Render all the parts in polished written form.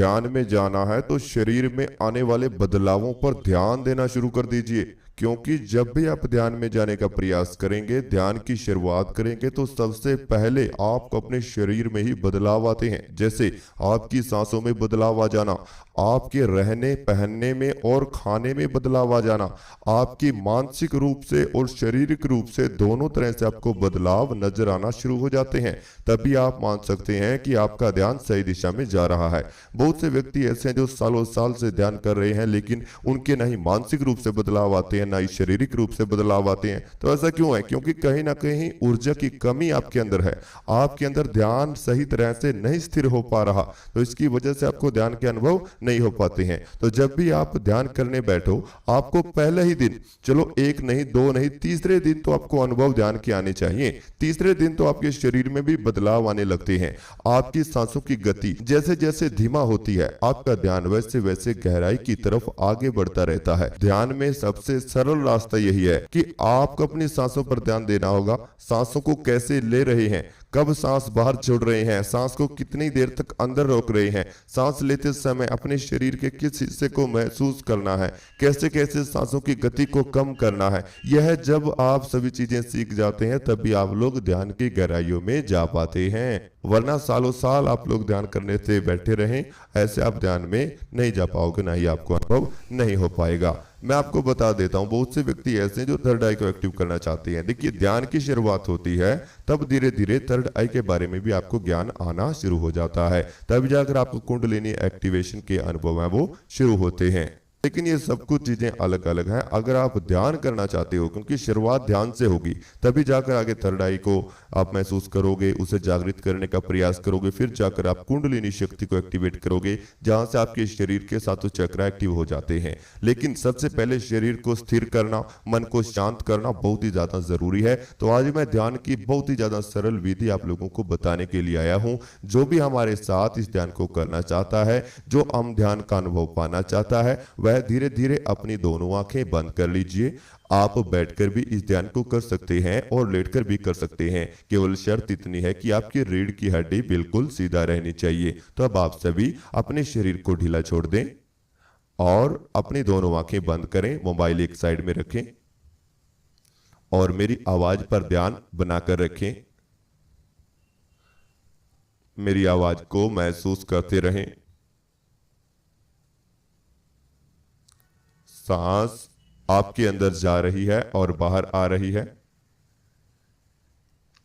ध्यान में जाना है तो शरीर में आने वाले बदलावों पर ध्यान देना शुरू कर दीजिए, क्योंकि जब भी आप ध्यान में जाने का प्रयास करेंगे, ध्यान की शुरुआत करेंगे, तो सबसे पहले आपको अपने शरीर में ही बदलाव आते हैं। जैसे आपकी सांसों में बदलाव आ जाना, आपके रहने पहनने में और खाने में बदलाव आ जाना, आपकी मानसिक रूप से और शारीरिक रूप से दोनों तरह से आपको बदलाव नजर आना शुरू हो जाते हैं। तभी आप मान सकते हैं कि आपका ध्यान सही दिशा में जा रहा है। बहुत से व्यक्ति ऐसे हैं जो सालों साल से ध्यान कर रहे हैं, लेकिन उनके ना ही मानसिक रूप से बदलाव आते हैं, ना ही शारीरिक रूप से बदलाव आते हैं। तो ऐसा क्यों है? क्योंकि कहीं ना कहीं ऊर्जा की कमी आपके अंदर है, आपके अंदर ध्यान सही तरह से नहीं स्थिर हो पा रहा, तो इसकी वजह से आपको ध्यान के अनुभव नहीं हो पाते हैं। तो जब भी आप ध्यान करने बैठो, आपको पहले ही दिन, चलो एक नहीं दो नहीं, तीसरे दिन तो आपको अनुभव ध्यान के आने चाहिए। तीसरे दिन तो आपके शरीर में भी बदलाव आने लगते हैं। आपकी सांसों की गति जैसे जैसे धीमा होती है, आपका ध्यान वैसे वैसे गहराई की तरफ आगे बढ़ता रहता है। ध्यान में सबसे सरल रास्ता यही है कि आपको अपनी सांसों पर ध्यान देना होगा। सांसों को कैसे ले रहे हैं, कब सांस बाहर छोड़ रहे हैं, सांस को कितनी देर तक अंदर रोक रहे हैं, सांस लेते समय अपने शरीर के किस हिस्से को महसूस करना है, कैसे कैसे सांसों की गति को कम करना है। यह जब आप सभी चीजें सीख जाते हैं, तभी आप लोग ध्यान की गहराइयों में जा पाते हैं। वरना सालों साल आप लोग ध्यान करने से बैठे रहें, ऐसे आप ध्यान में नहीं जा पाओगे, ना ही आपको अनुभव नहीं हो पाएगा। मैं आपको बता देता हूं, बहुत से व्यक्ति ऐसे हैं जो थर्ड आई को एक्टिव करना चाहते हैं। देखिए, ध्यान की शुरुआत होती है तब धीरे धीरे थर्ड आई के बारे में भी आपको ज्ञान आना शुरू हो जाता है, तब जाकर आपको कुंडलिनी एक्टिवेशन के अनुभव है वो शुरू होते हैं। लेकिन ये सब कुछ चीजें अलग अलग हैं। अगर आप ध्यान करना चाहते हो, क्योंकि शुरुआत ध्यान से होगी, तभी जाकर आगे थर्ड आई को आप महसूस करोगे, उसे जागृत करने का प्रयास करोगे, फिर जाकर आप कुंडलिनी शक्ति को एक्टिवेट करोगे, जहां से आपके शरीर के सातों चक्र एक्टिव हो जाते हैं। लेकिन सबसे पहले शरीर को स्थिर करना, मन को शांत करना बहुत ही ज्यादा जरूरी है। तो आज मैं ध्यान की बहुत ही ज्यादा सरल विधि आप लोगों को बताने के लिए आया हूं। जो भी हमारे साथ इस ध्यान को करना चाहता है, जो हम ध्यान का अनुभव पाना चाहता है, वह धीरे धीरे अपनी दोनों आंखें बंद कर लीजिए। आप बैठकर भी इस ध्यान को कर सकते हैं और लेटकर भी कर सकते हैं। केवल शर्त इतनी है कि आपकी रीढ़ की हड्डी बिल्कुल सीधा रहनी चाहिए। तो अब आप सभी अपने शरीर को ढीला छोड़ दें और अपनी दोनों आंखें बंद करें, मोबाइल एक साइड में रखें और मेरी आवाज पर ध्यान बनाकर रखें। मेरी आवाज को महसूस करते रहें। सांस आपके अंदर जा रही है और बाहर आ रही है।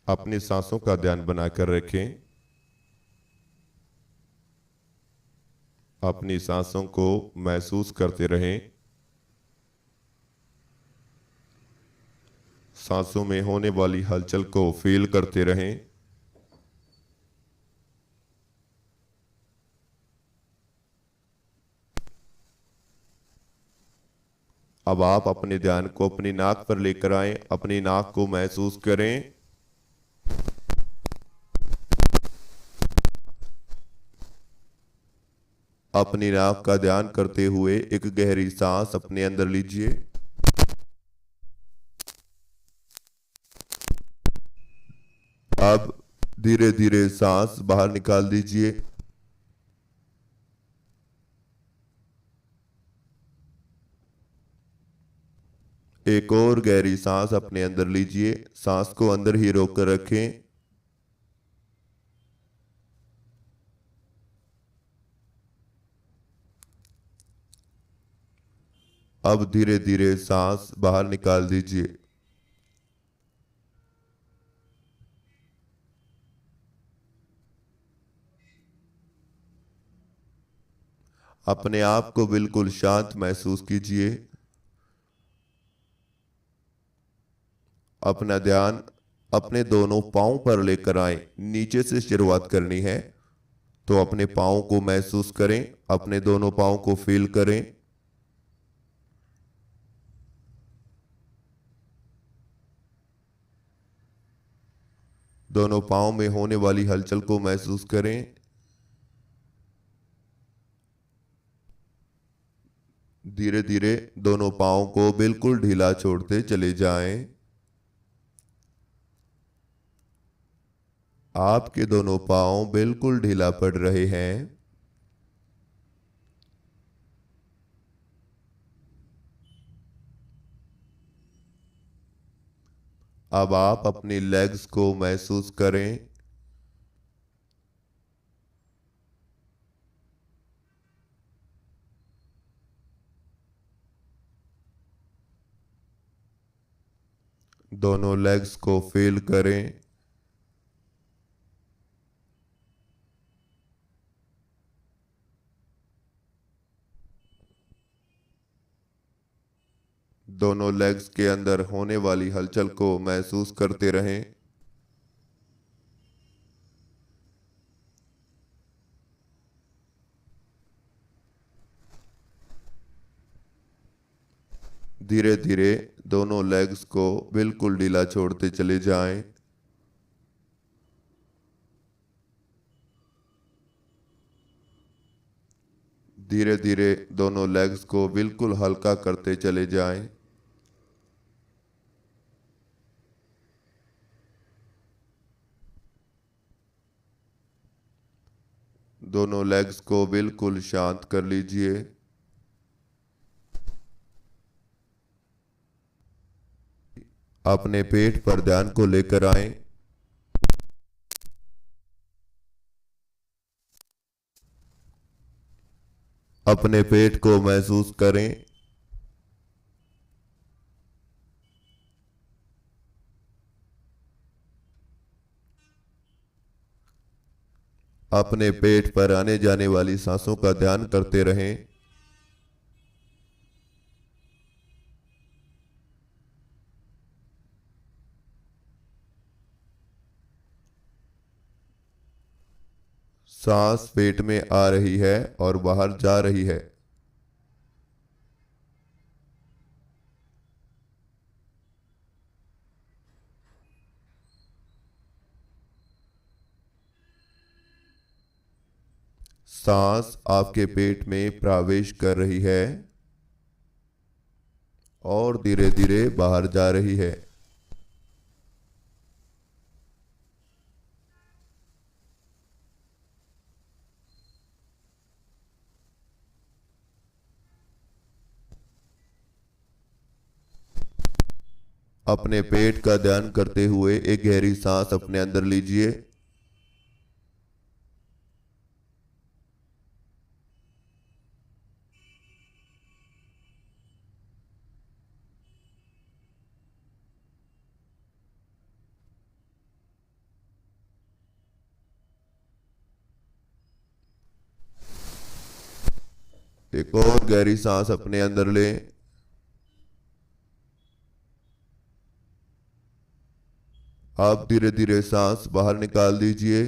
अपनी सांसों का ध्यान बनाकर रखें। अपनी सांसों को महसूस करते रहें। सांसों में होने वाली हलचल को फील करते रहें। अब आप अपने ध्यान को अपनी नाक पर लेकर आएं। अपनी नाक को महसूस करें। अपनी नाक का ध्यान करते हुए एक गहरी सांस अपने अंदर लीजिए। अब धीरे धीरे सांस बाहर निकाल दीजिए। एक और गहरी सांस अपने अंदर लीजिए। सांस को अंदर ही रोककर रखें। अब धीरे धीरे सांस बाहर निकाल दीजिए। अपने आप को बिल्कुल शांत महसूस कीजिए। अपना ध्यान अपने दोनों पांव पर लेकर आए। नीचे से शुरुआत करनी है, तो अपने पांव को महसूस करें, अपने दोनों पांव को फील करें। दोनों पांव में होने वाली हलचल को महसूस करें। धीरे धीरे दोनों पांव को बिल्कुल ढीला छोड़ते चले जाएं। आपके दोनों पांव बिल्कुल ढीला पड़ रहे हैं। अब आप अपनी लेग्स को महसूस करें। दोनों लेग्स को फील करें। दोनों लेग्स के अंदर होने वाली हलचल को महसूस करते रहें। धीरे धीरे दोनों लेग्स को बिल्कुल ढीला छोड़ते चले जाएं। धीरे धीरे दोनों लेग्स को बिल्कुल हल्का करते चले जाएं। दोनों लेग्स को बिल्कुल शांत कर लीजिए। अपने पेट पर ध्यान को लेकर आएं। अपने पेट को महसूस करें। अपने पेट पर आने जाने वाली सांसों का ध्यान करते रहें। सांस पेट में आ रही है और बाहर जा रही है। सांस आपके पेट में प्रवेश कर रही है और धीरे धीरे बाहर जा रही है। अपने पेट का ध्यान करते हुए एक गहरी सांस अपने अंदर लीजिए। एक और गहरी सांस अपने अंदर लें। आप धीरे धीरे सांस बाहर निकाल दीजिए।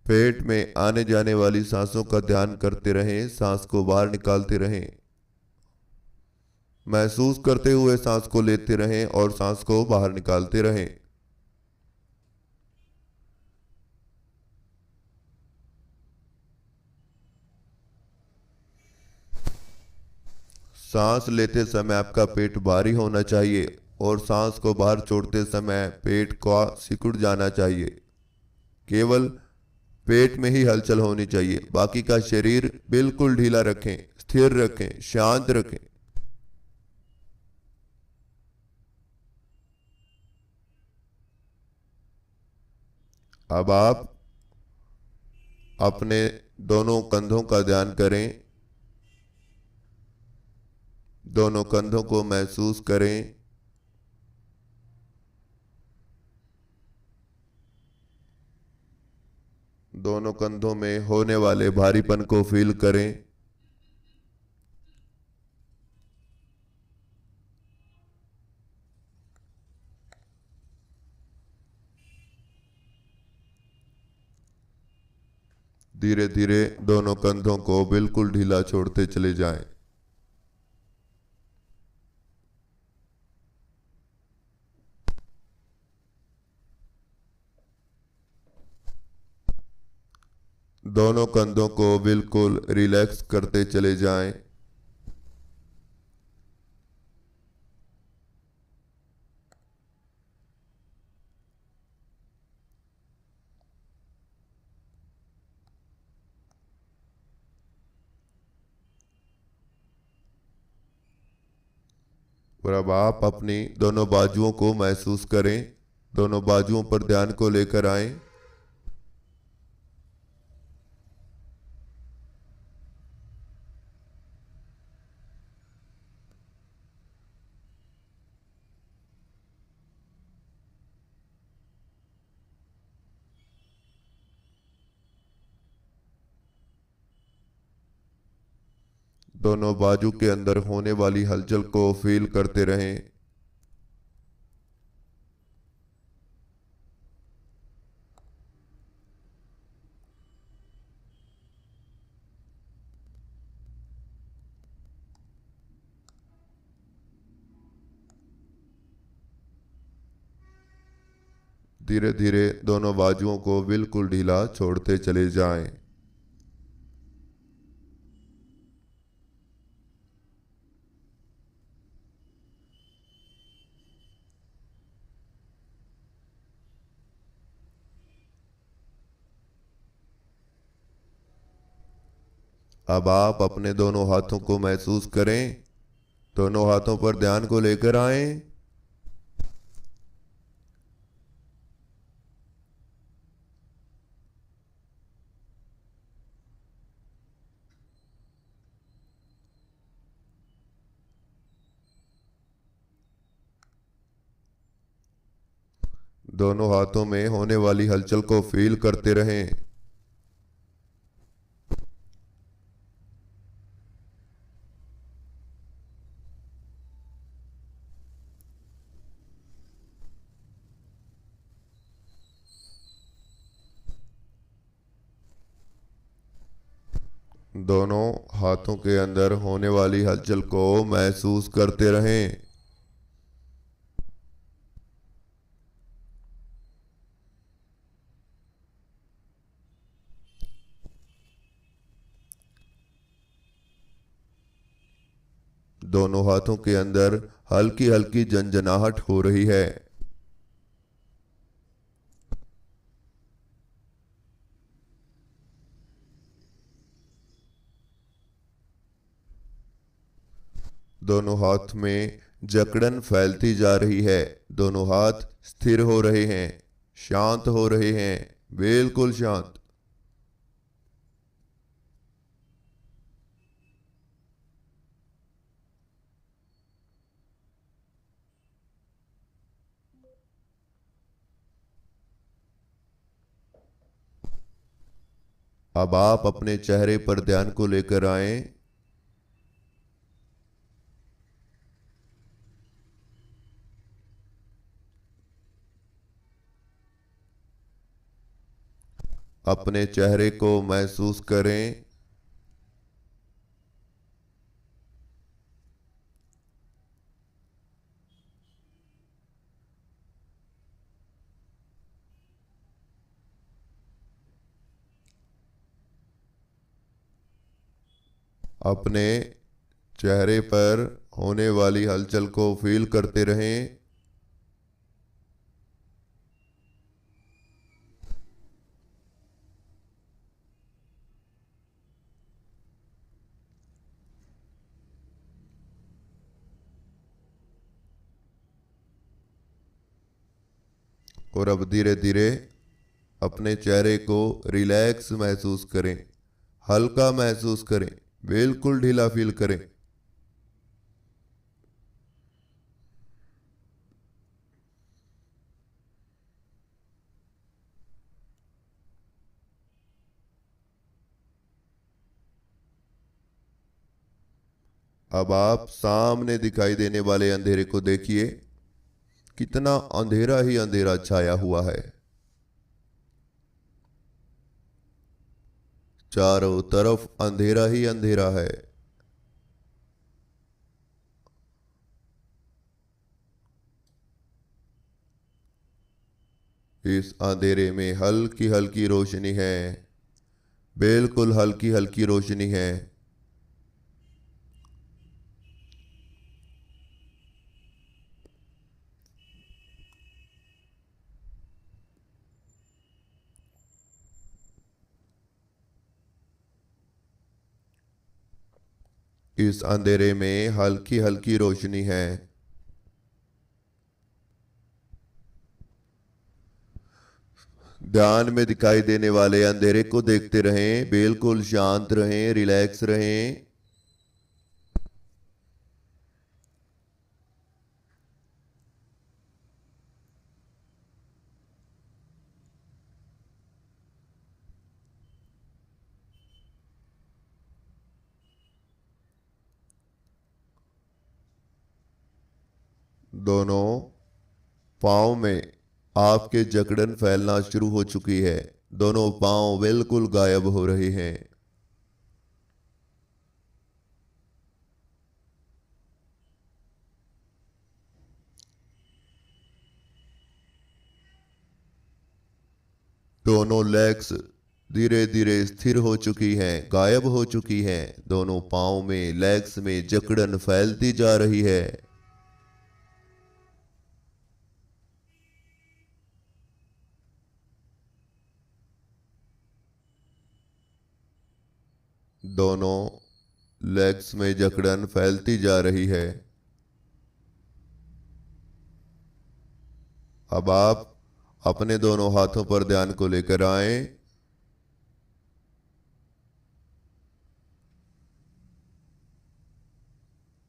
पेट में आने जाने वाली सांसों का ध्यान करते रहें। सांस को बाहर निकालते रहें। महसूस करते हुए सांस को लेते रहें और सांस को बाहर निकालते रहें। सांस लेते समय आपका पेट भारी होना चाहिए और सांस को बाहर छोड़ते समय पेट का सिकुड़ जाना चाहिए। केवल पेट में ही हलचल होनी चाहिए। बाकी का शरीर बिल्कुल ढीला रखें, स्थिर रखें, शांत रखें। अब आप अपने दोनों कंधों का ध्यान करें। दोनों कंधों को महसूस करें। दोनों कंधों में होने वाले भारीपन को फील करें। धीरे धीरे दोनों कंधों को बिल्कुल ढीला छोड़ते चले जाएं। दोनों कंधों को बिल्कुल रिलैक्स करते चले जाएं। और अब आप अपनी दोनों बाजुओं को महसूस करें। दोनों बाजुओं पर ध्यान को लेकर आएं। दोनों बाजू के अंदर होने वाली हलचल को फील करते रहें। धीरे धीरे दोनों बाजुओं को बिल्कुल ढीला छोड़ते चले जाएं। अब आप अपने दोनों हाथों को महसूस करें। दोनों हाथों पर ध्यान को लेकर आएं। दोनों हाथों में होने वाली हलचल को फील करते रहें। दोनों हाथों के अंदर होने वाली हलचल को महसूस करते रहें। दोनों हाथों के अंदर हल्की हल्की झंझनाहट हो रही है। दोनों हाथ में जकड़न फैलती जा रही है। दोनों हाथ स्थिर हो रहे हैं, शांत हो रहे हैं, बिल्कुल शांत। अब आप अपने चेहरे पर ध्यान को लेकर आएं। अपने चेहरे को महसूस करें। अपने चेहरे पर होने वाली हलचल को फील करते रहें। और अब धीरे धीरे अपने चेहरे को रिलैक्स महसूस करें, हल्का महसूस करें, बिल्कुल ढीला फील करें। अब आप सामने दिखाई देने वाले अंधेरे को देखिए। कितना अंधेरा ही अंधेरा छाया हुआ है। चारों तरफ अंधेरा ही अंधेरा है। इस अंधेरे में हल्की हल्की रोशनी है, बिल्कुल हल्की हल्की रोशनी है। इस अंधेरे में हल्की हल्की रोशनी है। ध्यान में दिखाई देने वाले अंधेरे को देखते रहें, बिल्कुल शांत रहें, रिलैक्स रहें। दोनों पाँव में आपके जकड़न फैलना शुरू हो चुकी है। दोनों पाँव बिल्कुल गायब हो रहे हैं। दोनों लेग्स धीरे धीरे स्थिर हो चुकी हैं, गायब हो चुकी हैं। दोनों पाँव में, लेग्स में जकड़न फैलती जा रही है। दोनों लेग्स में जकड़न फैलती जा रही है। अब आप अपने दोनों हाथों पर ध्यान को लेकर आएं।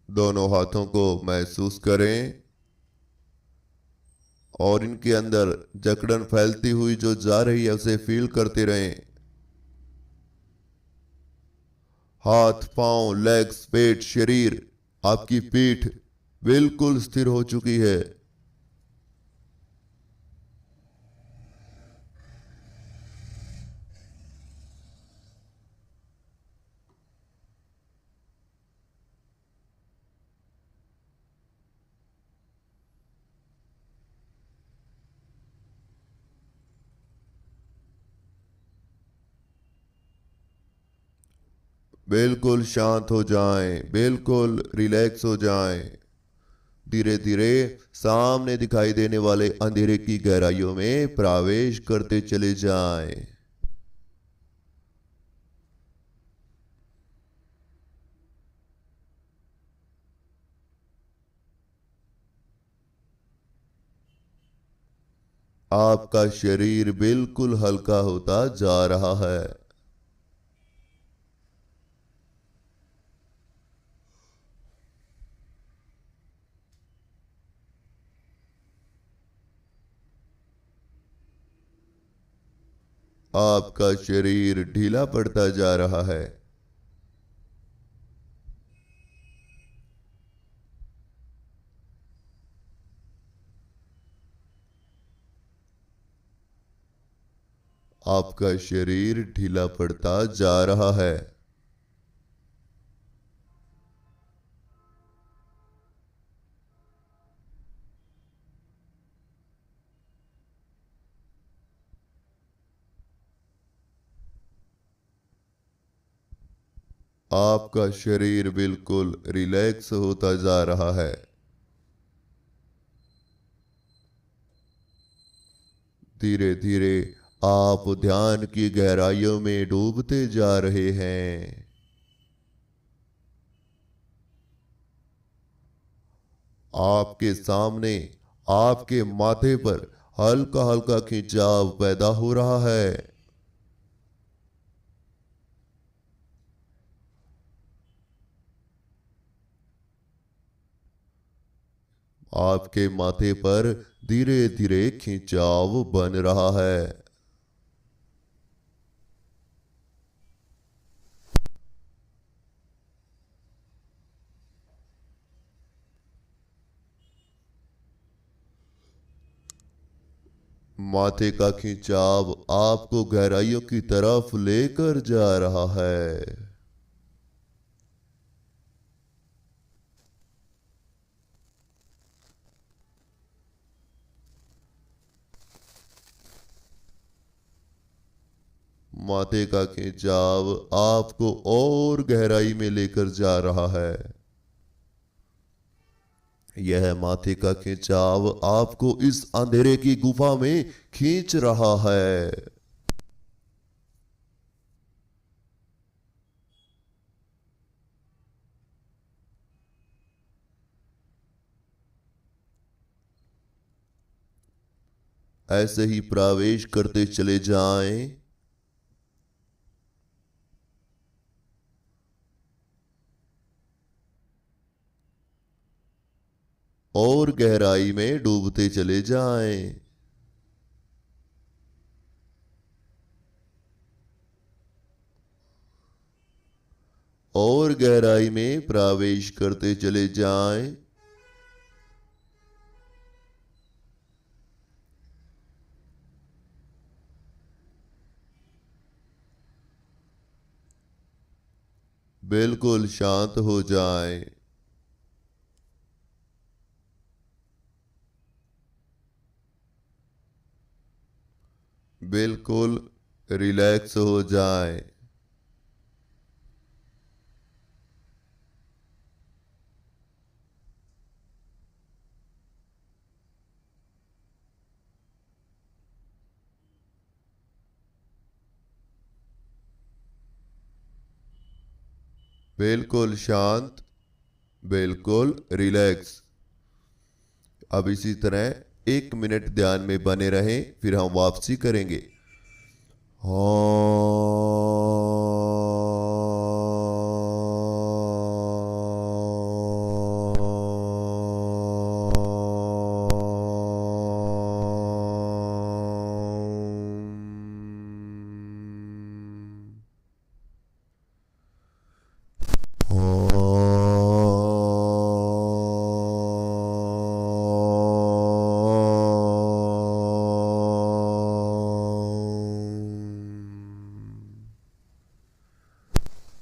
दोनों हाथों को महसूस करें और इनके अंदर जकड़न फैलती हुई जो जा रही है उसे फील करते रहें। हाथ, पांव, लेग्स, पेट, शरीर, आपकी पीठ बिल्कुल स्थिर हो चुकी है। बिल्कुल शांत हो जाएं, बिल्कुल रिलैक्स हो जाएं। धीरे धीरे सामने दिखाई देने वाले अंधेरे की गहराइयों में प्रवेश करते चले जाएं। आपका शरीर बिल्कुल हल्का होता जा रहा है। आपका शरीर ढीला पड़ता जा रहा है। आपका शरीर ढीला पड़ता जा रहा है। आपका शरीर बिल्कुल रिलैक्स होता जा रहा है। धीरे धीरे आप ध्यान की गहराइयों में डूबते जा रहे हैं। आपके सामने, आपके माथे पर हल्का हल्का खिंचाव पैदा हो रहा है। आपके माथे पर धीरे धीरे खिंचाव बन रहा है। माथे का खिंचाव आपको गहराइयों की तरफ लेकर जा रहा है। माथे का खिंचाव आपको और गहराई में लेकर जा रहा है। यह माथे का खिंचाव आपको इस अंधेरे की गुफा में खींच रहा है। ऐसे ही प्रवेश करते चले जाएं। और गहराई में डूबते चले जाएं। और गहराई में प्रवेश करते चले जाएं। बिल्कुल शांत हो जाएं। बिल्कुल रिलैक्स हो जाएं। बिल्कुल शांत, बिल्कुल रिलैक्स। अब इसी तरह 1 मिनट ध्यान में बने रहें, फिर हम वापसी करेंगे।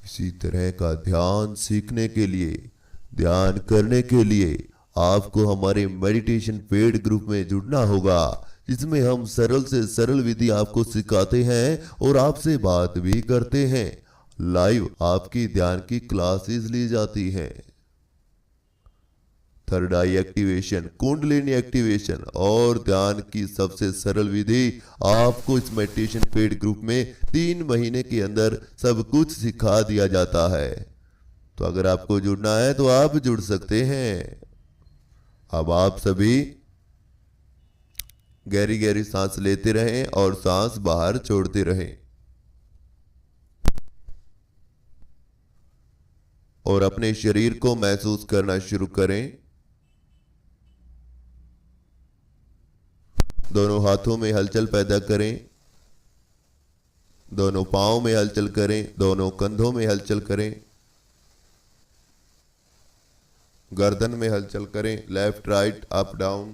इसी तरह का ध्यान सीखने के लिए, ध्यान करने के लिए आपको हमारे मेडिटेशन पेड ग्रुप में जुड़ना होगा, जिसमें हम सरल से सरल विधि आपको सिखाते हैं और आपसे बात भी करते हैं। लाइव आपकी ध्यान की क्लासेस ली जाती हैं। थर्ड आई एक्टिवेशन, कुंडलिनी एक्टिवेशन और ध्यान की सबसे सरल विधि आपको इस मेडिटेशन पेड ग्रुप में 3 महीने के अंदर सब कुछ सिखा दिया जाता है। तो अगर आपको जुड़ना है तो आप जुड़ सकते हैं। अब आप सभी गहरी गहरी सांस लेते रहें और सांस बाहर छोड़ते रहें और अपने शरीर को महसूस करना शुरू करें। दोनों हाथों में हलचल पैदा करें, दोनों पांव में हलचल करें, दोनों कंधों में हलचल करें, गर्दन में हलचल करें, लेफ्ट राइट अप डाउन।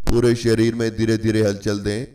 पूरे शरीर में धीरे धीरे हलचल दें।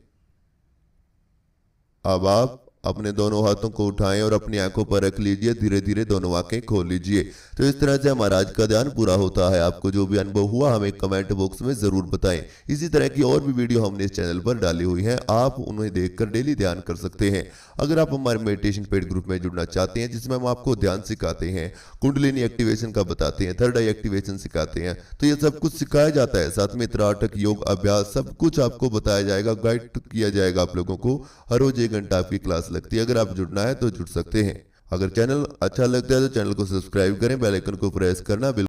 अब आप अपने दोनों हाथों को उठाएं और अपनी आंखों पर रख लीजिए, धीरे धीरे दोनों आंखें खोल लीजिए। तो इस तरह से हमारा आज का ध्यान पूरा होता है। आपको जो भी अनुभव हुआ हमें कमेंट बॉक्स में जरूर बताएं। इसी तरह की और भी वीडियो हमने इस चैनल पर डाली हुई हैं, आप उन्हें देखकर डेली ध्यान कर सकते हैं। अगर आप हमारे मेडिटेशन पेड ग्रुप में जुड़ना चाहते हैं, जिसमें हम आपको ध्यान सिखाते हैं, कुंडलिनी एक्टिवेशन का बताते हैं, थर्ड आई एक्टिवेशन सिखाते हैं, तो ये सब कुछ सिखाया जाता है। साथ में त्राटक, योग अभ्यास सब कुछ आपको बताया जाएगा, गाइड किया जाएगा आप लोगों को। हर रोज 1 घंटा आपकी क्लास लगती है। अगर आप जुड़ना है तो जुड़ सकते हैं। अगर चैनल अच्छा लगता है तो चैनल को सब्सक्राइब करें, बेल आइकन को प्रेस करना बिल्कुल